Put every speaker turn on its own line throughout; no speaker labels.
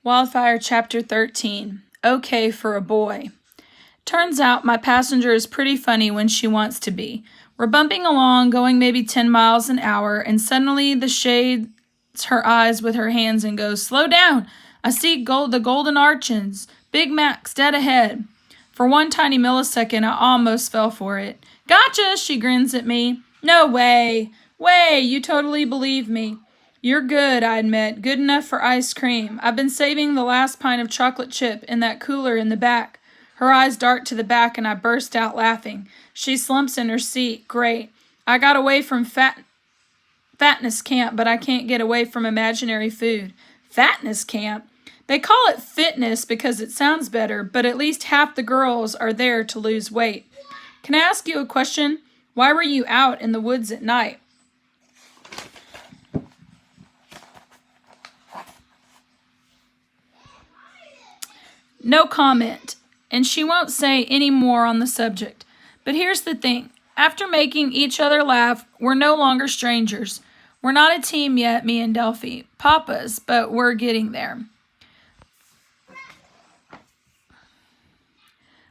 Wildfire Chapter 13. Okay for a boy. Turns out my passenger is pretty funny when she wants to be. We're bumping along, going maybe 10 miles an hour, and suddenly the shades her eyes with her hands and goes, "Slow down! I see the golden arches. Big Mac's dead ahead." For one tiny millisecond, I almost fell for it. "Gotcha!" she grins at me. "No way! Way! You totally believe me." "You're good," I admit. "Good enough for ice cream. I've been saving the last pint of chocolate chip in that cooler in the back." Her eyes dart to the back and I burst out laughing. She slumps in her seat. Great. I got away from fatness camp, but I can't get away from imaginary food. Fatness camp? They call it fitness because it sounds better, but at least half the girls are there to lose weight. "Can I ask you a question? Why were you out in the woods at night?" No comment, and she won't say any more on the subject. But here's the thing. After making each other laugh, we're no longer strangers. We're not a team yet, me and Delphi. Papa's, but we're getting there.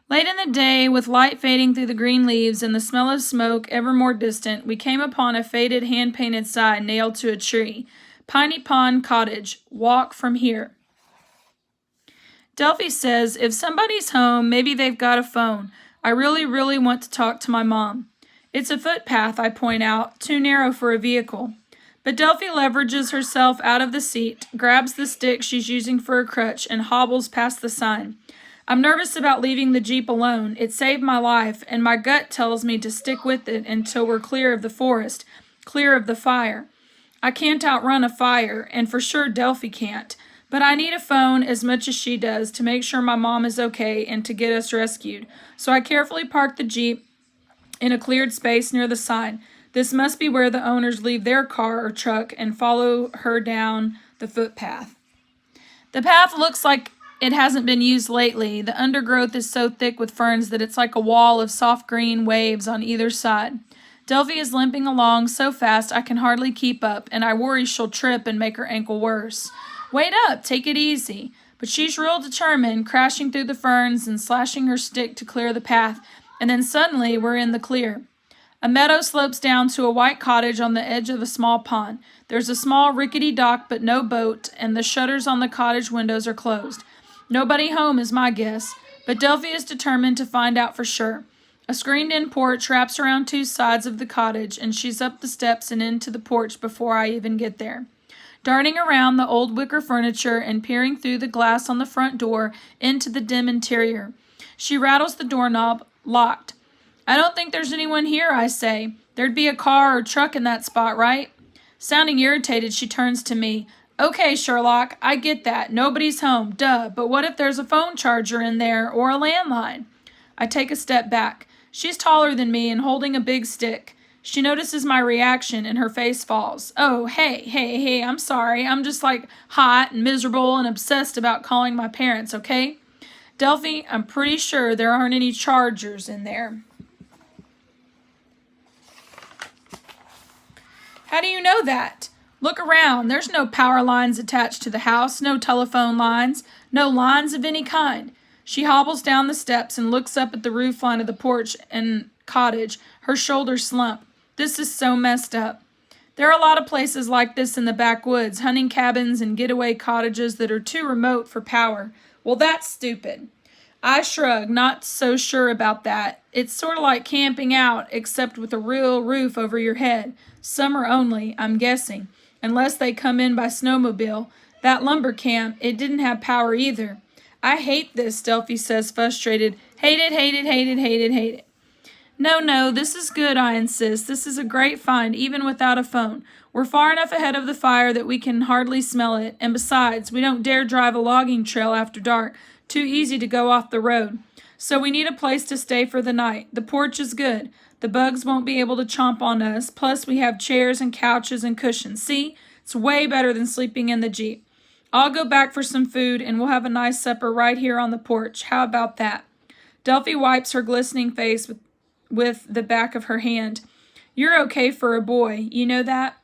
Late in the day, with light fading through the green leaves and the smell of smoke ever more distant, we came upon a faded hand-painted sign nailed to a tree. Piney Pond Cottage. Walk from here. Delphi says, if somebody's home, maybe they've got a phone. I really, really want to talk to my mom. It's a footpath, I point out, too narrow for a vehicle. But Delphi leverages herself out of the seat, grabs the stick she's using for a crutch, and hobbles past the sign. I'm nervous about leaving the Jeep alone. It saved my life, and my gut tells me to stick with it until we're clear of the forest, clear of the fire. I can't outrun a fire, and for sure Delphi can't. But I need a phone as much as she does to make sure my mom is okay and to get us rescued. So I carefully park the Jeep in a cleared space near the sign. This must be where the owners leave their car or truck and follow her down the footpath. The path looks like it hasn't been used lately. The undergrowth is so thick with ferns that it's like a wall of soft green waves on either side. Delphi is limping along so fast I can hardly keep up, and I worry she'll trip and make her ankle worse. "Wait up, take it easy." But she's real determined, crashing through the ferns and slashing her stick to clear the path, and then suddenly we're in the clear. A meadow slopes down to a white cottage on the edge of a small pond. There's a small rickety dock but no boat, and the shutters on the cottage windows are closed. Nobody home is my guess, but Delphi is determined to find out for sure. A screened-in porch wraps around two sides of the cottage, and she's up the steps and into the porch before I even get there. Darting around the old wicker furniture and peering through the glass on the front door into the dim interior. She rattles the doorknob, locked. "I don't think there's anyone here," I say. "There'd be a car or truck in that spot, right?" Sounding irritated, she turns to me. "Okay, Sherlock, I get that. Nobody's home, duh, but what if there's a phone charger in there or a landline?" I take a step back. She's taller than me and holding a big stick. She notices my reaction and her face falls. "Oh, hey, I'm sorry. I'm just hot and miserable and obsessed about calling my parents, okay? Delphi, I'm pretty sure there aren't any chargers in there." "How do you know that?" "Look around. There's no power lines attached to the house, no telephone lines, no lines of any kind." She hobbles down the steps and looks up at the roof line of the porch and cottage, her shoulders slump. This is so messed up. There are a lot of places like this in the backwoods, hunting cabins and getaway cottages that are too remote for power. Well, that's stupid. I shrug, not so sure about that. It's sort of like camping out, except with a real roof over your head. Summer only, I'm guessing, unless they come in by snowmobile. That lumber camp, it didn't have power either. "I hate this," Delphi says, frustrated. "Hate it, hate it, hate it, hate it, hate it." No, this is good, I insist. This is a great find, even without a phone. We're far enough ahead of the fire that we can hardly smell it, and besides, we don't dare drive a logging trail after dark. Too easy to go off the road. So we need a place to stay for the night. The porch is good. The bugs won't be able to chomp on us, plus we have chairs and couches and cushions. See? It's way better than sleeping in the Jeep. I'll go back for some food, and we'll have a nice supper right here on the porch. How about that? Delphi wipes her glistening face with the back of her hand. "You're okay for a boy. You know that?"